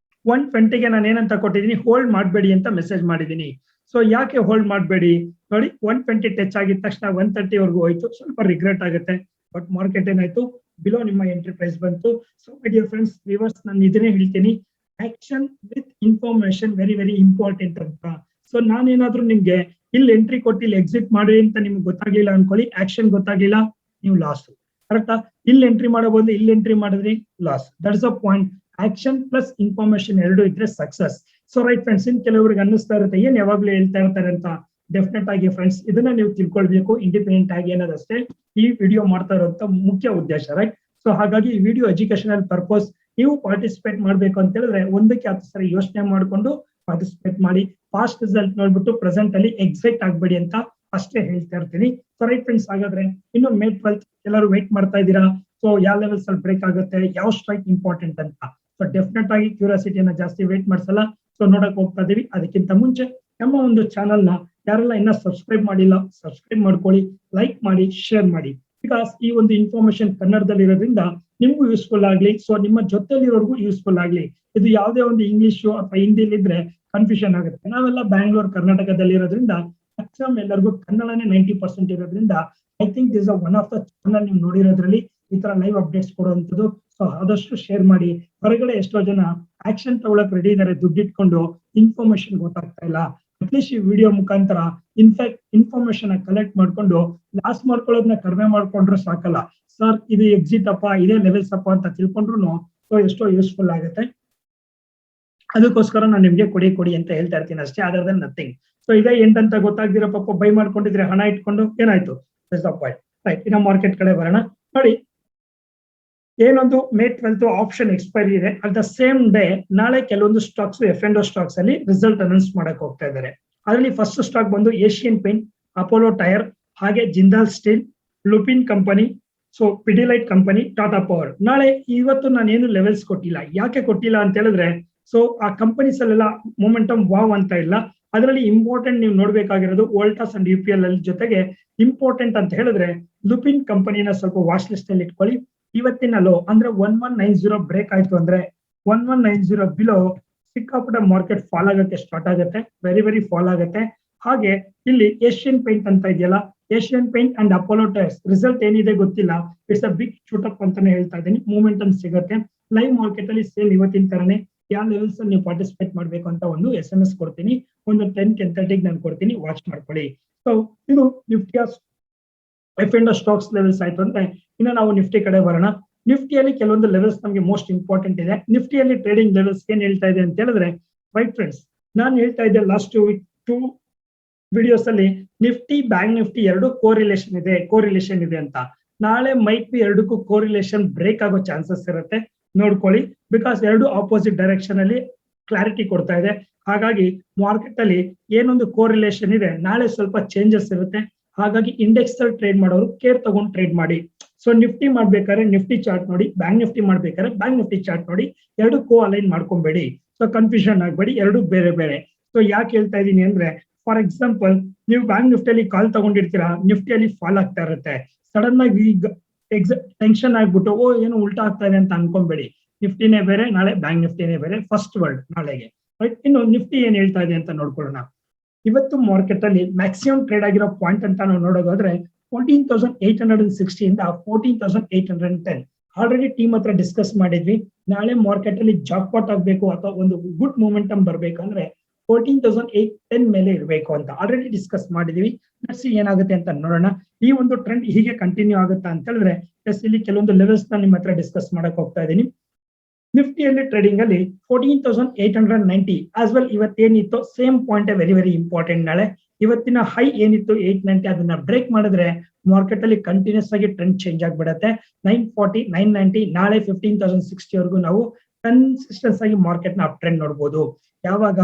120ಗೆ ನಾನು ಏನಂತ ಕೊಟ್ಟಿದ್ದೀನಿ, ಹೋಲ್ಡ್ ಮಾಡಬೇಡಿ ಅಂತ ಮೆಸೇಜ್ ಮಾಡಿದೀನಿ. ಸೊ ಯಾಕೆ ಹೋಲ್ಡ್ ಮಾಡಬೇಡಿ ನೋಡಿ, 120 ಟಚ್ ಆಗಿದ ತಕ್ಷಣ 130 ವರೆಗೂ ಹೋಯ್ತು. ಸ್ವಲ್ಪ ರಿಗ್ರೆಟ್ ಆಗುತ್ತೆ. ಬಟ್ ಮಾರ್ಕೆಟ್ ಏನಾಯ್ತು, ಬಿಲೋ ನಿಮ್ಮ ಎಂಟ್ರಿ ಪ್ರೈಸ್ ಬಂತು. So my dear friends, viewers, ನಾನು ಇದನ್ನೇ ಹೇಳ್ತೀನಿ, action with information very very important ಅಂತ. ಸೊ ನಾನೇನಾದ್ರೂ ನಿಮ್ಗೆ ಇಲ್ಲಿ ಎಂಟ್ರಿ ಕೊಟ್ಟು ಇಲ್ಲಿ ಎಕ್ಸಿಟ್ ಮಾಡಿ ಅಂತ ನಿಮ್ಗೆ ಗೊತ್ತಾಗ್ಲಿಲ್ಲ ಅನ್ಕೊಳ್ಳಿ, ಆಕ್ಷನ್ ಗೊತ್ತಾಗ್ಲಿಲ್ಲ, ನೀವು ಲಾಸ್. ಕರೆಕ್ಟಾ? ಇಲ್ಲಿ ಎಂಟ್ರಿ ಮಾಡಬಹುದು, ಇಲ್ಲಿ ಎಂಟ್ರಿ ಮಾಡಿದ್ರಿ loss. That is a point. Action plus information ಎರಡು ಇದ್ರೆ ಸಕ್ಸಸ್. ಸೊ ರೈಟ್ ಫ್ರೆಂಡ್ಸ್, ಇನ್ ಕೆಲವರಿಗೆ ಅನ್ನಿಸ್ತಾ ಇರುತ್ತೆ ಏನ್ ಯಾವಾಗ್ಲೂ ಹೇಳ್ತಾ ಇರ್ತಾರೆ ಅಂತ. ಡೆಫಿನೆಟ್ ಆಗಿ ಫ್ರೆಂಡ್ಸ್, ಇದನ್ನ ನೀವು ತಿಳ್ಕೊಳ್ಬೇಕು ಇಂಡಿಪೆಂಡೆಂಟ್ ಆಗಿ ಅನ್ನೋದಷ್ಟೇ ಈ ವಿಡಿಯೋ ಮಾಡ್ತಾ ಇರುವಂತ ಮುಖ್ಯ ಉದ್ದೇಶ. ರೈಟ್? ಸೊ ಹಾಗಾಗಿ ಈ ವಿಡಿಯೋ ಎಜುಕೇಶನಲ್ ಪರ್ಪಸ್. ನೀವು ಪಾರ್ಟಿಸಿಪೇಟ್ ಮಾಡ್ಬೇಕು ಅಂತ ಹೇಳಿದ್ರೆ ಒಂದಕ್ಕೆ 10 ಸರಿ ಯೋಚನೆ ಮಾಡ್ಕೊಂಡು ಪಾರ್ಟಿಸಿಪೇಟ್ ಮಾಡಿ. ಫಾಸ್ಟ್ ರಿಸಲ್ಟ್ ನೋಡ್ಬಿಟ್ಟು ಪ್ರೆಸೆಂಟ್ ಅಲ್ಲಿ ಎಕ್ಸೈಟ್ ಆಗ್ಬೇಡಿ ಅಂತ ಅಷ್ಟೇ ಹೇಳ್ತಾ ಇರ್ತೀನಿ. ಸೊ ರೈಟ್ ಫ್ರೆಂಡ್ಸ್, ಹಾಗಾದ್ರೆ ಇನ್ನು May 12th ಎಲ್ಲರೂ ವೇಟ್ ಮಾಡ್ತಾ ಇದ್ದೀರಾ. ಸೊ ಯಾವ ಲೆವೆಲ್ಸ್ ಅಲ್ಲಿ ಬ್ರೇಕ್ ಆಗುತ್ತೆ, ಯಾವ ಸ್ಟ್ರೈಕ್ ಇಂಪಾರ್ಟೆಂಟ್ ಅಂತ. ಸೊ ಡೆಫಿನೆಟ್ ಆಗಿ ಕ್ಯೂರಿಯಾಸಿಟಿಯನ್ನ ಜಾಸ್ತಿ ವೇಟ್ ಮಾಡ್ಸಲ್ಲ. ಸೊ ನೋಡಕ್ ಹೋಗ್ತಾ ಇದೀವಿ. ಅದಕ್ಕಿಂತ ಮುಂಚೆ ನಮ್ಮ ಒಂದು ಚಾನಲ್ ನ ಯಾರೆಲ್ಲ ಇನ್ನ ಸಬ್ಸ್ಕ್ರೈಬ್ ಮಾಡಿಲ್ಲ, ಸಬ್ಸ್ಕ್ರೈಬ್ ಮಾಡ್ಕೊಳ್ಳಿ, ಲೈಕ್ ಮಾಡಿ, ಶೇರ್ ಮಾಡಿ. ಬಿಕಾಸ್ ಈ ಒಂದು ಇನ್ಫಾರ್ಮೇಶನ್ ಕನ್ನಡದಲ್ಲಿ ಇರೋದ್ರಿಂದ ನಿಮ್ಗೂ ಯೂಸ್ಫುಲ್ ಆಗ್ಲಿ, ಸೊ ನಿಮ್ಮ ಜೊತೆಲಿರೋರ್ಗೂ ಯೂಸ್ಫುಲ್ ಆಗ್ಲಿ. ಇದು ಯಾವುದೇ ಒಂದು ಇಂಗ್ಲಿಷ್ ಅಥವಾ ಹಿಂದಿಲಿ ಇದ್ರೆ ಕನ್ಫ್ಯೂಷನ್ ಆಗುತ್ತೆ. ನಾವೆಲ್ಲ ಬ್ಯಾಂಗ್ಳೂರ್ ಕರ್ನಾಟಕದಲ್ಲಿ ಇರೋದ್ರಿಂದ ಮ್ಯಾಕ್ಸಿಮಮ್ ಎಲ್ಲರಿಗೂ ಕನ್ನಡನೇ 90% ಇರೋದ್ರಿಂದ I think this one of the channel ನೀವು ನೋಡಿರೋದ್ರಲ್ಲಿ ಈ ತರ ಲೈವ್ ಅಪ್ಡೇಟ್ಸ್ ಕೊಡುವಂಥದ್ದು. ಸೊ ಆದಷ್ಟು ಶೇರ್ ಮಾಡಿ. ಹೊರಗಡೆ ಎಷ್ಟೋ ಜನ ಆಕ್ಷನ್ ತಗೊಳಕ್ ರೆಡಿ ಇದಾರೆ, ದುಡ್ಡಿಟ್ಕೊಂಡು ಇನ್ಫಾರ್ಮೇಶನ್ ಗೊತ್ತಾಗ್ತಾ ಇಲ್ಲ. ಅಟ್ಲೀಸ್ಟ್ ಅಟ್ಲೀಸ್ಟ್ ಈ ವಿಡಿಯೋ ಮುಖಾಂತರ ಇನ್ಫಾರ್ಮೇಶನ್ ಕಲೆಕ್ಟ್ ಮಾಡ್ಕೊಂಡು ಲಾಸ್ ಮಾಡ್ಕೊಳ್ಳೋದನ್ನ ಕಡಿಮೆ ಮಾಡ್ಕೊಂಡ್ರೆ ಸಾಕಲ್ಲ. ಸರ್ ಇದು ಎಕ್ಸಿಟ್ ಅಪ್ಪ, ಇದೇ ಲೆವೆಲ್ಸ್ ಅಪ್ಪ ಅಂತ ತಿಳ್ಕೊಂಡ್ರು ಸೊ ಎಷ್ಟೋ ಯೂಸ್ಫುಲ್ ಆಗುತ್ತೆ. ಅದಕ್ಕೋಸ್ಕರ ನಾನು ನಿಮ್ಗೆ ಕೊಡಿ ಅಂತ ಹೇಳ್ತಾ ಇರ್ತೀನಿ ಅಷ್ಟೇ, ಅದರ್ ದನ್ ನಥಿಂಗ್. ಸೊ ಇದೇ ಎಂಡ್ ಅಂತ ಗೊತ್ತಾಗ್ದಿರೋ ಪಾಪ ಬೈ ಮಾಡ್ಕೊಂಡಿದ್ರೆ ಹಣ ಇಟ್ಕೊಂಡು ಏನಾಯ್ತು, ರೈಟ್. ಇನ್ನ ಮಾರ್ಕೆಟ್ ಕಡೆ ಬರೋಣ. ನೋಡಿ, ಏನೊಂದು May 12 ಆಪ್ಷನ್ ಎಕ್ಸ್ಪೈರಿ ಇದೆ. ಅಟ್ ದ ಸೇಮ್ ಡೇ ನಾಳೆ ಕೆಲವೊಂದು ಸ್ಟಾಕ್ಸ್ F&O ಸ್ಟಾಕ್ಸ್ ಅಲ್ಲಿ ರಿಸಲ್ಟ್ ಅನೌನ್ಸ್ ಮಾಡಕ್ ಹೋಗ್ತಾ ಇದ್ದಾರೆ. ಅದರಲ್ಲಿ ಫಸ್ಟ್ ಸ್ಟಾಕ್ ಬಂದು ಏಷ್ಯನ್ ಪೇಂಟ್, ಅಪೋಲೋ ಟೈರ್, ಹಾಗೆ Jindal steel, Lupin company, so Pidilite company, Tata power. ನಾಳೆ ಇವತ್ತು ನಾನೇನು ಲೆವೆಲ್ಸ್ ಕೊಟ್ಟಿಲ್ಲ. ಯಾಕೆ ಕೊಟ್ಟಿಲ್ಲ ಅಂತ ಹೇಳಿದ್ರೆ, ಸೊ ಆ ಕಂಪನೀಸ್ ಅಲ್ಲೆಲ್ಲ ಮೊಮೆಂಟಮ್ ವಾವ್ ಅಂತ ಇಲ್ಲ. ಅದರಲ್ಲಿ ಇಂಪಾರ್ಟೆಂಟ್ ನೀವು ನೋಡ್ಬೇಕಾಗಿರೋದು ವೋಲ್ಟಾಸ್ ಅಂಡ್ UPL ಅಲ್ಲಿ ಜೊತೆಗೆ ಇಂಪಾರ್ಟೆಂಟ್ ಅಂತ ಹೇಳಿದ್ರೆ ಲುಪಿನ್ ಕಂಪನಿನ ಸ್ವಲ್ಪ ವಾಚ್ ಲಿಸ್ಟ್ ಅಲ್ಲಿ ಇಟ್ಕೊಳ್ಳಿ. ಇವತ್ತಿನ ಲೋ ಅಂದ್ರೆ 1190 ಬ್ರೇಕ್ ಆಯ್ತು ಅಂದ್ರೆ 1190 ಬಿಲೋ ಸಿಕ್ಕಾಪಟ್ಟೆ ಮಾರ್ಕೆಟ್ ಫಾಲ್ ಆಗಕ್ಕೆ ಸ್ಟಾರ್ಟ್ ಆಗುತ್ತೆ, ವೆರಿ ಫಾಲ್ ಆಗುತ್ತೆ. ಹಾಗೆ ಇಲ್ಲಿ ಏಷ್ಯನ್ ಪೇಂಟ್ ಅಂತ ಇದೆಯಲ್ಲ, Asian paint and Apollo tyres result ಏನಿದೆ ಗೊತ್ತಿಲ್ಲ. ಇಟ್ಸ್ ಅ ಬಿಗ್ ಶೂಟಪ್ ಅಂತಾನೆ ಹೇಳ್ತಾ ಇದ್ದೀನಿ. ಮೂಮೆಂಟಮ್ ಸಿಗುತ್ತೆ. ಲೈವ್ ಮಾರ್ಕೆಟ್ ಅಲ್ಲಿ ಸೇಮ್ ಇವತ್ತಿನ ತರನೇ ಯಾವ ಲೆವೆಲ್ಸ್ ನೀವು ಪಾರ್ಟಿಸಿಪೇಟ್ ಮಾಡ್ಬೇಕು ಅಂತ ಒಂದು SMS ಕೊಡ್ತೀನಿ. ಒಂದು 10:30 ನಾನು ಕೊಡ್ತೀನಿ, ವಾಚ್ ಮಾಡ್ಕೊಳ್ಳಿ. ಸೊ ಇದು ನಿಫ್ಟಿಯ F&O ಸ್ಟಾಕ್ಸ್ ಲೆವೆಲ್ಸ್ ಆಯ್ತು ಅಂದ್ರೆ ಇನ್ನು ನಾವು ನಿಫ್ಟಿ ಕಡೆ ಬರೋಣ. ನಿಫ್ಟಿಯಲ್ಲಿ ಕೆಲವೊಂದು ಲೆವೆಲ್ಸ್ ನಮಗೆ ಮೋಸ್ಟ್ ಇಂಪಾರ್ಟೆಂಟ್ ಇದೆ. ನಿಫ್ಟಿಯಲ್ಲಿ ಟ್ರೇಡಿಂಗ್ ಲೆವೆಲ್ಸ್ ಏನ್ ಹೇಳ್ತಾ ಇದೆ ಅಂತ ಹೇಳಿದ್ರೆ, ರೈಟ್ ಫ್ರೆಂಡ್ಸ್, ನಾನು ಹೇಳ್ತಾ ಇದ್ದೆ ಲಾಸ್ಟ್ 2 ವಿಡಿಯೋಸ್ ಅಲ್ಲಿ ನಿಫ್ಟಿ ಬ್ಯಾಂಕ್ ನಿಫ್ಟಿ ಎರಡು ಕೋರಿಲೇಷನ್ ಇದೆ ಅಂತ. ನಾಳೆ ಮೈಟ್ ಬಿ ಎರಡಕ್ಕೂ ಕೋರಿಲೇಷನ್ ಬ್ರೇಕ್ ಆಗೋ ಚಾನ್ಸಸ್ ಇರುತ್ತೆ, ನೋಡ್ಕೊಳ್ಳಿ. ಬಿಕಾಸ್ ಎರಡು ಆಪೋಸಿಟ್ ಡೈರೆಕ್ಷನ್ ಅಲ್ಲಿ ಕ್ಲಾರಿಟಿ ಕೊಡ್ತಾ ಇದೆ. ಹಾಗಾಗಿ ಮಾರ್ಕೆಟ್ ಅಲ್ಲಿ ಏನೊಂದು ಕೋರಿಲೇಷನ್ ಇದೆ, ನಾಳೆ ಸ್ವಲ್ಪ ಚೇಂಜಸ್ ಇರುತ್ತೆ. ಹಾಗಾಗಿ ಇಂಡೆಕ್ಸ್ ಅಲ್ಲಿ ಟ್ರೇಡ್ ಮಾಡೋರು ಕೇರ್ ತಗೊಂಡು ಟ್ರೇಡ್ ಮಾಡಿ. ಸೊ ನಿಫ್ಟಿ ಮಾಡ್ಬೇಕಾದ್ರೆ ನಿಫ್ಟಿ ಚಾರ್ಟ್ ನೋಡಿ, ಬ್ಯಾಂಕ್ ನಿಫ್ಟಿ ಮಾಡ್ಬೇಕಾದ್ರೆ ಬ್ಯಾಂಕ್ ನಿಫ್ಟಿ ಚಾರ್ಟ್ ನೋಡಿ. ಎರಡು ಕೋ ಅಲೈನ್ ಮಾಡ್ಕೊಂಬೇಡಿ. ಸೊ ಕನ್ಫ್ಯೂಷನ್ ಆಗ್ಬೇಡಿ, ಎರಡು ಬೇರೆ. ಸೊ ಯಾಕೆ ಹೇಳ್ತಾ ಇದೀನಿ ಅಂದ್ರೆ, ಫಾರ್ ಎಕ್ಸಾಂಪಲ್ ನೀವು ಬ್ಯಾಂಕ್ ನಿಫ್ಟಿಯಲ್ಲಿ ಕಾಲ್ ತಗೊಂಡಿರ್ತೀರಾ, ನಿಫ್ಟಿಯಲ್ಲಿ ಫಾಲ್ ಆಗ್ತಾ ಇರುತ್ತೆ. ಸಡನ್ ಆಗಿ ಟೆನ್ಷನ್ ಆಗ್ಬಿಟ್ಟು ಏನು ಉಲ್ಟಾ ಆಗ್ತಾ ಇದೆ ಅಂತ ಅನ್ಕೊಂಬೇಡಿ. ನಿಫ್ಟಿನೇ ಬೇರೆ, ನಾಳೆ ಬ್ಯಾಂಕ್ ನಿಫ್ಟಿನೇ ಬೇರೆ. ಫಸ್ಟ್ ವರ್ಡ್ ನಾಳೆಗೆ, ರೈಟ್. ಇನ್ನು ನಿಫ್ಟಿ ಏನ್ ಹೇಳ್ತಾ ಇದೆ ಅಂತ ನೋಡ್ಕೊಳ್ಳೋಣ. ಇವತ್ತು ಮಾರ್ಕೆಟ್ ಅಲ್ಲಿ ಮ್ಯಾಕ್ಸಿಮಮ್ ಟ್ರೇಡ್ ಆಗಿರೋ ಪಾಯಿಂಟ್ ಅಂತ ನಾವು ನೋಡೋದಾದ್ರೆ 14,860 ಇಂದ 14,810. ಆಲ್ರೆಡಿ ಟೀಮ್ ಹತ್ರ ಡಿಸ್ಕಸ್ ಮಾಡಿದ್ವಿ. ನಾಳೆ ಮಾರ್ಕೆಟ್ ಅಲ್ಲಿ ಜಾಕ್ಪಾಟ್ ಆಗ್ಬೇಕು ಅಥವಾ ಒಂದು ಗುಡ್ ಮೂಮೆಂಟಮ್ ಬರ್ಬೇಕಂದ್ರೆ 14,810 ಮೇಲೆ ಇರಬೇಕು ಅಂತ ಆಲ್ರೆಡಿ ಡಿಸ್ಕಸ್ ಮಾಡಿದೀವಿ. ನೆಕ್ಸ್ಟ್ ಏನಾಗುತ್ತೆ ಅಂತ ನೋಡೋಣ. ಈ ಒಂದು ಟ್ರೆಂಡ್ ಹೀಗೆ ಕಂಟಿನ್ಯೂ ಆಗುತ್ತಾ ಅಂತ ಹೇಳಿದ್ರೆ ಇಲ್ಲಿ ಕೆಲವೊಂದು ಲೆವೆಲ್ಸ್ ನಿಮ್ಮ ಹತ್ರ ಡಿಸ್ಕಸ್ ಮಾಡಕ್ ಹೋಗ್ತಾ ಇದ್ದೀನಿ. ನಿಫ್ಟಿಯಲ್ಲಿ ಟ್ರೇಡಿಂಗ್ ಅಲ್ಲಿ 14,890 ಆಸ್ ವೆಲ್ ಇವತ್ತೇನಿತ್ತು ಸೇಮ್ ಪಾಯಿಂಟ್ ವೆರಿ ಇಂಪಾರ್ಟೆಂಟ್. ನಾಳೆ ಇವತ್ತಿನ ಹೈ ಏನಿತ್ತು 890 ಅದನ್ನ ಬ್ರೇಕ್ ಮಾಡಿದ್ರೆ ಮಾರ್ಕೆಟ್ ಅಲ್ಲಿ ಕಂಟಿನ್ಯೂಸ್ ಆಗಿ ಟ್ರೆಂಡ್ ಚೇಂಜ್ ಆಗ್ಬಿಡುತ್ತೆ. 940 990 ನಾಳೆ 15,060 ವರೆಗೂ ನಾವು ಕನ್ಸಿಸ್ಟೆನ್ಸ್ ಆಗಿ ಮಾರ್ಕೆಟ್ ನ ಅಪ್ ಟ್ರೆಂಡ್ ನೋಡಬಹುದು. ಯಾವಾಗ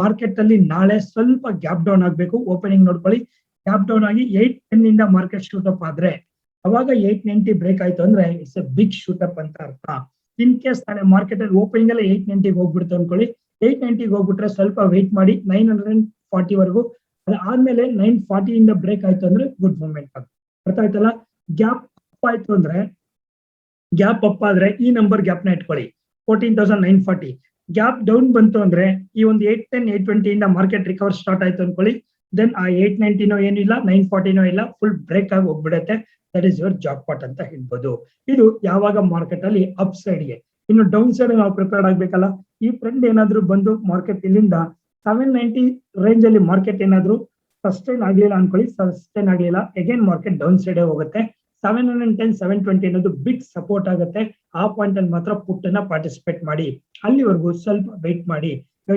ಮಾರ್ಕೆಟ್ ಅಲ್ಲಿ ನಾಳೆ ಸ್ವಲ್ಪ ಗ್ಯಾಪ್ ಡೌನ್ ಆಗ್ಬೇಕು. ಓಪನಿಂಗ್ ನೋಡ್ಕೊಳ್ಳಿ, ಗ್ಯಾಪ್ ಡೌನ್ ಆಗಿ 810 ಇಂದ ಮಾರ್ಕೆಟ್ ಶೂಟಪ್ ಆದ್ರೆ ಅವಾಗ 890 ಬ್ರೇಕ್ ಆಯ್ತು ಅಂದ್ರೆ ಇಟ್ಸ್ ಎ ಬಿಗ್ ಶೂಟಪ್ ಅಂತ ಅರ್ಥ. ಇನ್ ಕೇಸ್ ನಾಳೆ ಮಾರ್ಕೆಟ್ ಅಲ್ಲಿ ಓಪನಿಂಗ್ ಅಲ್ಲಿ 890 ಹೋಗ್ಬಿಡ್ತು ಅನ್ಕೊಳ್ಳಿ, 890 ಹೋಗ್ಬಿಟ್ರೆ ಸ್ವಲ್ಪ ವೆಯ್ಟ್ ಮಾಡಿ 940 ವರೆಗೂ. ಅದಾದ್ಮೇಲೆ 940 ಇಂದ ಬ್ರೇಕ್ ಆಯ್ತು ಅಂದ್ರೆ ಗುಡ್ ಮೂವ್ಮೆಂಟ್ ಆಗುತ್ತೆ. ಅರ್ಥ ಆಯ್ತಲ್ಲ. ಗ್ಯಾಪ್ ಅಪ್ ಆಯ್ತು ಅಂದ್ರೆ, ಗ್ಯಾಪ್ ಅಪ್ ಆದ್ರೆ ಈ ನಂಬರ್ ಗ್ಯಾಪ್ ನ ಇಟ್ಕೊಳ್ಳಿ 14,940. ಗ್ಯಾಪ್ ಡೌನ್ ಬಂತು ಅಂದ್ರೆ ಈ ಒಂದು 810 820 ಇಂದ ಮಾರ್ಕೆಟ್ ರಿಕವರ್ ಸ್ಟಾರ್ಟ್ ಆಯ್ತು ಅನ್ಕೊಳ್ಳಿ, ದೆನ್ ಆ 890 ಏನಿಲ್ಲ 940 ಇಲ್ಲ, ಫುಲ್ ಬ್ರೇಕ್ ಆಗಿ ಹೋಗ್ಬಿಡುತ್ತೆ. ದಟ್ ಈಸ್ ಯುವರ್ ಜಾಕ್ಪಾಟ್ ಅಂತ ಹೇಳ್ಬೋದು. ಇದು ಯಾವಾಗ ಮಾರ್ಕೆಟ್ ಅಲ್ಲಿ ಅಪ್ ಸೈಡ್ ಗೆ. ಇನ್ನು ಡೌನ್ ಸೈಡ್ ನಾವು ಪ್ರಿಪೇರ್ಡ್ ಆಗ್ಬೇಕಲ್ಲ. ಈ ಟ್ರೆಂಡ್ ಏನಾದ್ರು ಬಂದು ಮಾರ್ಕೆಟ್ ಇಲ್ಲಿಂದ 790 ರೇಂಜ್ ಅಲ್ಲಿ ಮಾರ್ಕೆಟ್ ಏನಾದ್ರು ಸಸ್ಟೈನ್ ಆಗ್ಲಿಲ್ಲ ಅನ್ಕೊಳ್ಳಿ, ಸಸ್ಟೈನ್ ಆಗ್ಲಿಲ್ಲ, ಅಗೇನ್ ಮಾರ್ಕೆಟ್ ಡೌನ್ ಸೈಡ್ ಹೋಗುತ್ತೆ. 710 720 ಅನ್ನೋದು ಬಿಗ್ ಸಪೋರ್ಟ್ ಆಗುತ್ತೆ. ಆ ಪಾಯಿಂಟ್ ಅಲ್ಲಿ ಮಾತ್ರ ಪುಟ್ ಅನ್ನ ಪಾರ್ಟಿಸಿಪೇಟ್ ಮಾಡಿ. ಅಲ್ಲಿವರೆಗೂ ಸ್ವಲ್ಪ ವೆಯ್ಟ್ ಮಾಡಿ.